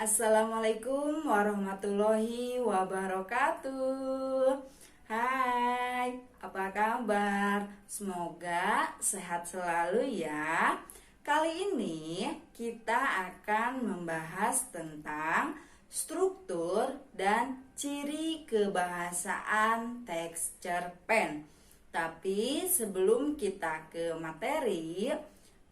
Assalamualaikum warahmatullahi wabarakatuh. Hai, apa kabar? Semoga sehat selalu ya. Kali ini kita akan membahas tentang struktur dan ciri kebahasaan teks cerpen. Tapi sebelum kita ke materi,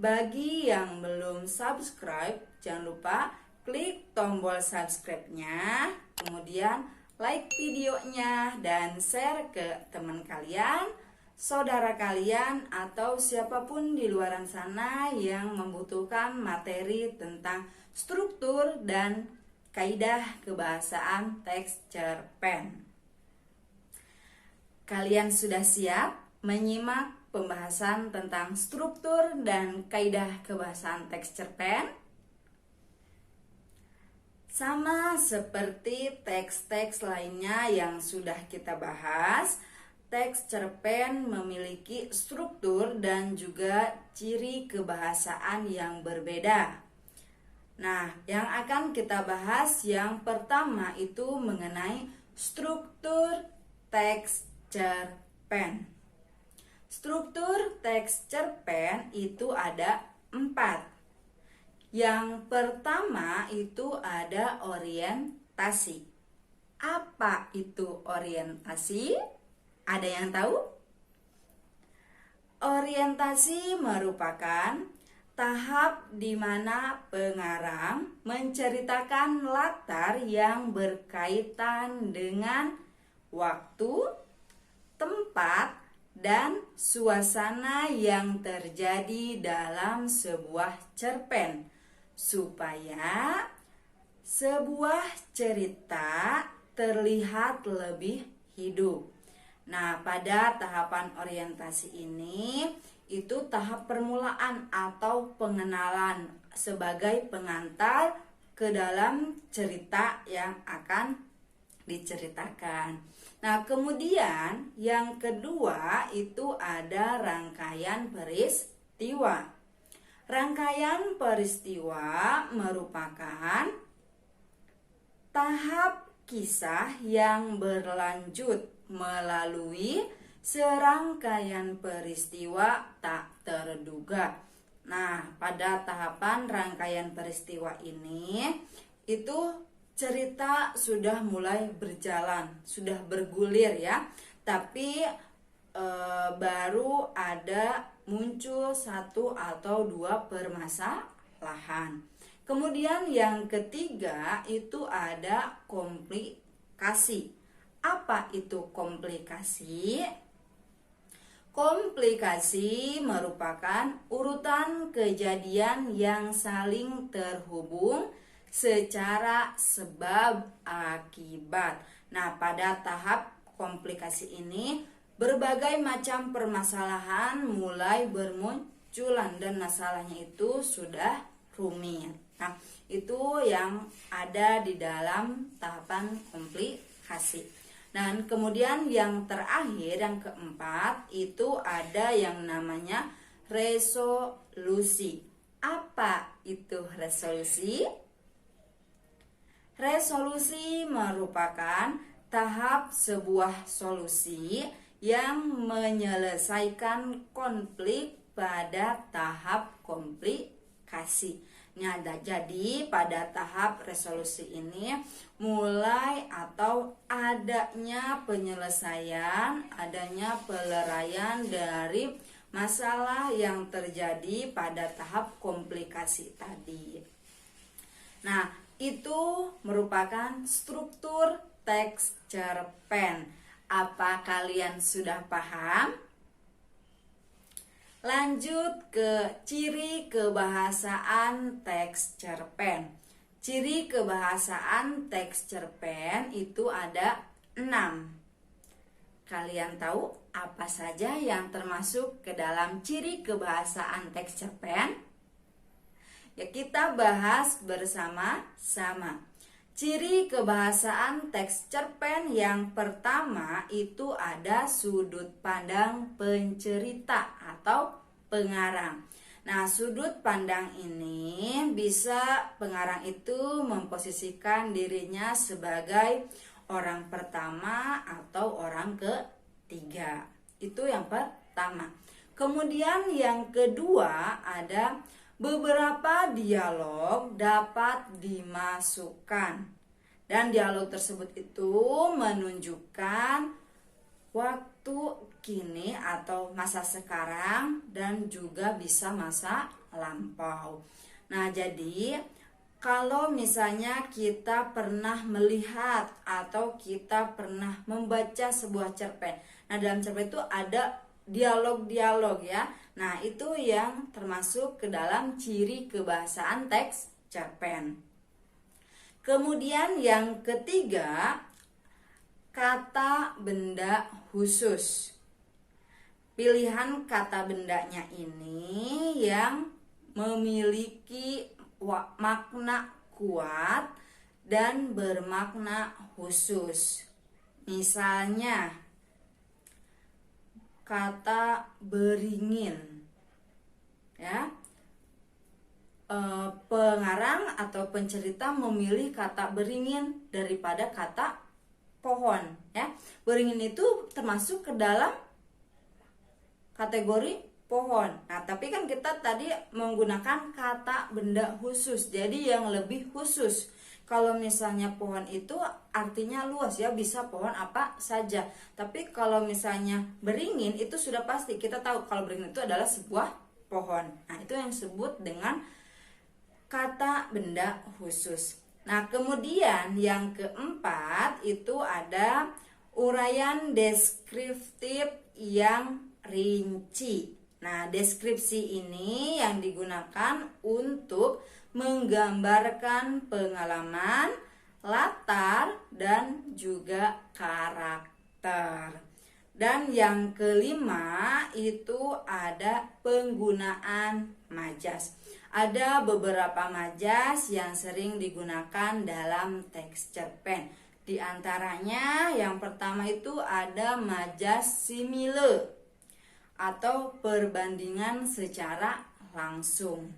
bagi yang belum subscribe, jangan lupa klik tombol subscribe-nya, kemudian like videonya dan share ke teman kalian, saudara kalian, atau siapapun di luar sana yang membutuhkan materi tentang struktur dan kaidah kebahasaan teks cerpen. Kalian sudah siap menyimak pembahasan tentang struktur dan kaidah kebahasaan teks cerpen? Sama seperti teks-teks lainnya yang sudah kita bahas, teks cerpen memiliki struktur dan juga ciri kebahasaan yang berbeda. Nah, yang akan kita bahas yang pertama itu mengenai struktur teks cerpen. Struktur teks cerpen itu ada 4. Yang pertama itu ada orientasi. Apa itu orientasi? Ada yang tahu? Orientasi merupakan tahap di mana pengarang menceritakan latar yang berkaitan dengan waktu, tempat, dan suasana yang terjadi dalam sebuah cerpen, supaya sebuah cerita terlihat lebih hidup. Nah, pada tahapan orientasi ini itu tahap permulaan atau pengenalan sebagai pengantar ke dalam cerita yang akan diceritakan. Nah, kemudian yang kedua itu ada rangkaian peristiwa. Rangkaian peristiwa merupakan tahap kisah yang berlanjut melalui serangkaian peristiwa tak terduga. Nah, pada tahapan rangkaian peristiwa ini itu cerita sudah mulai berjalan, sudah bergulir ya. Tapi baru ada muncul 1 atau 2 permasalahan. Kemudian yang ketiga itu ada komplikasi. Apa itu komplikasi? Komplikasi merupakan urutan kejadian yang saling terhubung secara sebab akibat. Nah, pada tahap komplikasi ini berbagai macam permasalahan mulai bermunculan dan masalahnya itu sudah rumit. Nah, itu yang ada di dalam tahapan komplikasi. Dan kemudian yang terakhir, yang keempat, itu ada yang namanya resolusi. Apa itu resolusi? Resolusi merupakan tahap sebuah solusi yang menyelesaikan konflik pada tahap komplikasi. Nah, jadi pada tahap resolusi ini mulai atau adanya penyelesaian, adanya peleraian dari masalah yang terjadi pada tahap komplikasi tadi. Nah, itu merupakan struktur teks cerpen. Apa kalian sudah paham? Lanjut ke ciri kebahasaan teks cerpen. Ciri kebahasaan teks cerpen itu ada 6. Kalian tahu apa saja yang termasuk ke dalam ciri kebahasaan teks cerpen? Ya, kita bahas bersama-sama. Ciri kebahasaan teks cerpen yang pertama itu ada sudut pandang pencerita atau pengarang. Nah, sudut pandang ini bisa pengarang itu memposisikan dirinya sebagai orang pertama atau orang ketiga. Itu yang pertama. Kemudian yang kedua ada beberapa dialog dapat dimasukkan. Dan dialog tersebut itu menunjukkan waktu kini atau masa sekarang dan juga bisa masa lampau. Nah, jadi kalau misalnya kita pernah melihat atau kita pernah membaca sebuah cerpen. Nah, dalam cerpen itu ada dialog-dialog ya. Nah, itu yang termasuk ke dalam ciri kebahasaan teks cerpen. Kemudian yang ketiga, kata benda khusus. Pilihan kata bendanya ini yang memiliki makna kuat dan bermakna khusus. Misalnya kata beringin, ya. Pengarang atau pencerita memilih kata beringin daripada kata pohon, ya. Beringin itu termasuk ke dalam kategori pohon. Nah, tapi kan kita tadi menggunakan kata benda khusus, jadi yang lebih khusus. Kalau misalnya pohon itu artinya luas ya, bisa pohon apa saja. Tapi kalau misalnya beringin itu sudah pasti kita tahu kalau beringin itu adalah sebuah pohon. Nah, itu yang disebut dengan kata benda khusus. Nah, kemudian yang keempat itu ada uraian deskriptif yang rinci. Nah, deskripsi ini yang digunakan untuk menggambarkan pengalaman, latar, dan juga karakter. Dan yang kelima itu ada penggunaan majas. Ada beberapa majas yang sering digunakan dalam teks cerpen. Di antaranya yang pertama itu ada majas simile atau perbandingan secara langsung.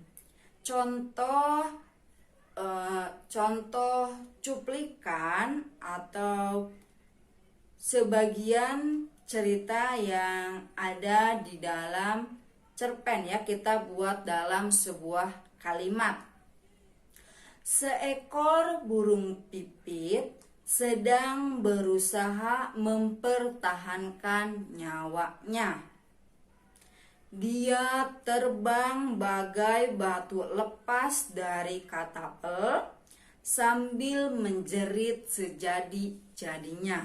Contoh cuplikan atau sebagian cerita yang ada di dalam cerpen ya, kita buat dalam sebuah kalimat. Seekor burung pipit sedang berusaha mempertahankan nyawanya. Dia terbang bagai batu lepas dari katapel sambil menjerit sejadi-jadinya.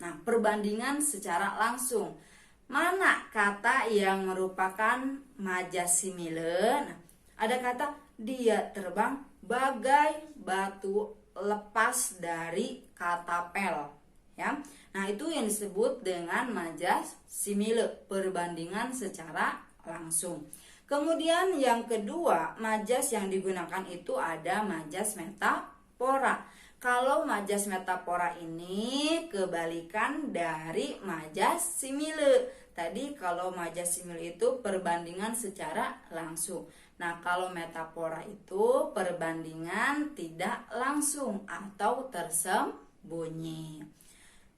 Nah, perbandingan secara langsung. Mana kata yang merupakan majas simile? Nah, ada kata dia terbang bagai batu lepas dari katapel, ya. Nah, itu yang disebut dengan majas simile, perbandingan secara langsung. Kemudian yang kedua, majas yang digunakan itu ada majas metafora. Kalau majas metafora ini kebalikan dari majas simile. Tadi kalau majas simile itu perbandingan secara langsung. Nah, kalau metafora itu perbandingan tidak langsung atau tersembunyi.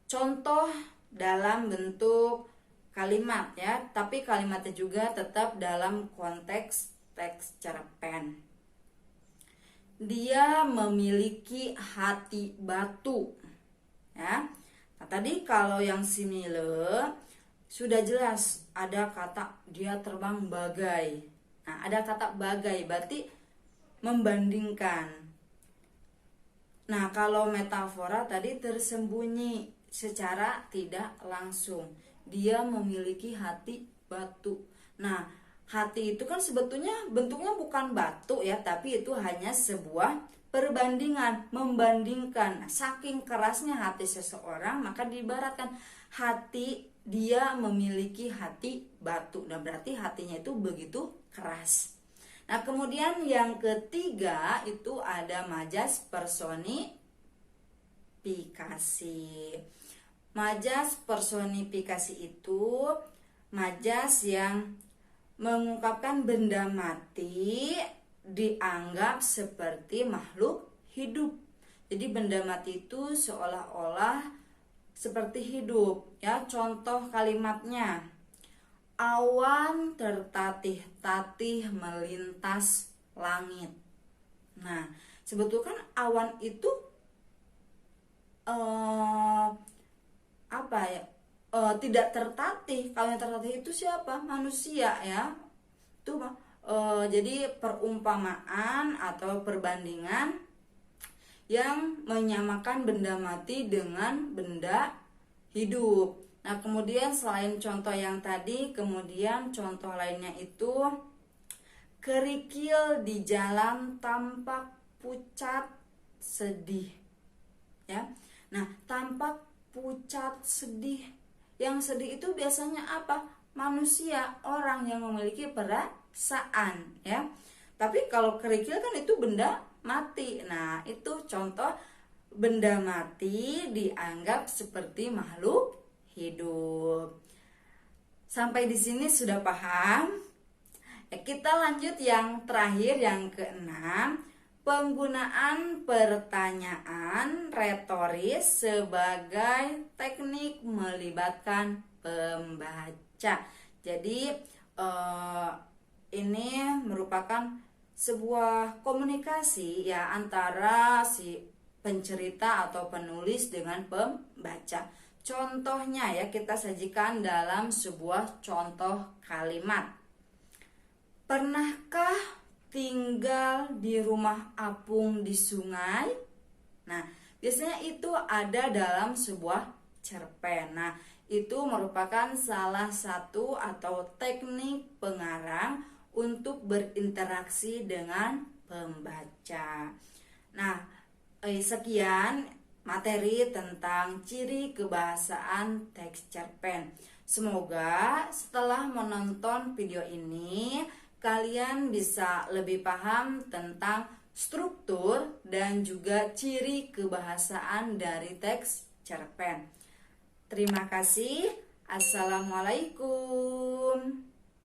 Contoh dalam bentuk kalimat ya, tapi kalimatnya juga tetap dalam konteks teks cerpen. Dia memiliki hati batu, ya. Nah, tadi kalau yang simile sudah jelas ada kata dia terbang bagai. Nah, ada kata bagai berarti membandingkan. Nah, kalau metafora tadi tersembunyi secara tidak langsung. Dia memiliki hati batu. Nah, hati itu kan sebetulnya bentuknya bukan batu ya, tapi itu hanya sebuah perbandingan, membandingkan. Nah, saking kerasnya hati seseorang, maka diibaratkan hati dia memiliki hati batu. Nah, berarti hatinya itu begitu keras. Nah, kemudian yang ketiga itu ada majas personifikasi. Majas personifikasi itu majas yang mengungkapkan benda mati dianggap seperti makhluk hidup. Jadi benda mati itu seolah-olah seperti hidup, ya. Contoh kalimatnya, awan tertatih-tatih melintas langit. Nah, sebetulnya kan awan itu apa ya? Tidak tertatih. Kalau yang tertatih itu siapa? Manusia, ya. Itu jadi perumpamaan atau perbandingan yang menyamakan benda mati dengan benda hidup. Nah, kemudian selain contoh yang tadi, kemudian contoh lainnya itu kerikil di jalan tampak pucat sedih, ya. Nah, tampak pucat sedih. Yang sedih itu biasanya apa? Manusia, orang yang memiliki perasaan, ya. Tapi kalau kerikil kan itu benda mati. Nah, itu contoh benda mati dianggap seperti makhluk hidup. Sampai di sini sudah paham? Ya, kita lanjut yang terakhir, yang keenam, penggunaan pertanyaan retoris sebagai teknik melibatkan pembaca. Jadi ini merupakan sebuah komunikasi, ya, antara si pencerita atau penulis dengan pembaca. Contohnya, ya, kita sajikan dalam sebuah contoh kalimat. Pernahkah tinggal di rumah apung di sungai? Nah, biasanya itu ada dalam sebuah cerpen. Nah, itu merupakan salah satu atau teknik pengarang untuk berinteraksi dengan pembaca. Nah, sekian materi tentang ciri kebahasaan teks cerpen. Semoga setelah menonton video ini kalian bisa lebih paham tentang struktur dan juga ciri kebahasaan dari teks cerpen. Terima kasih. Assalamualaikum.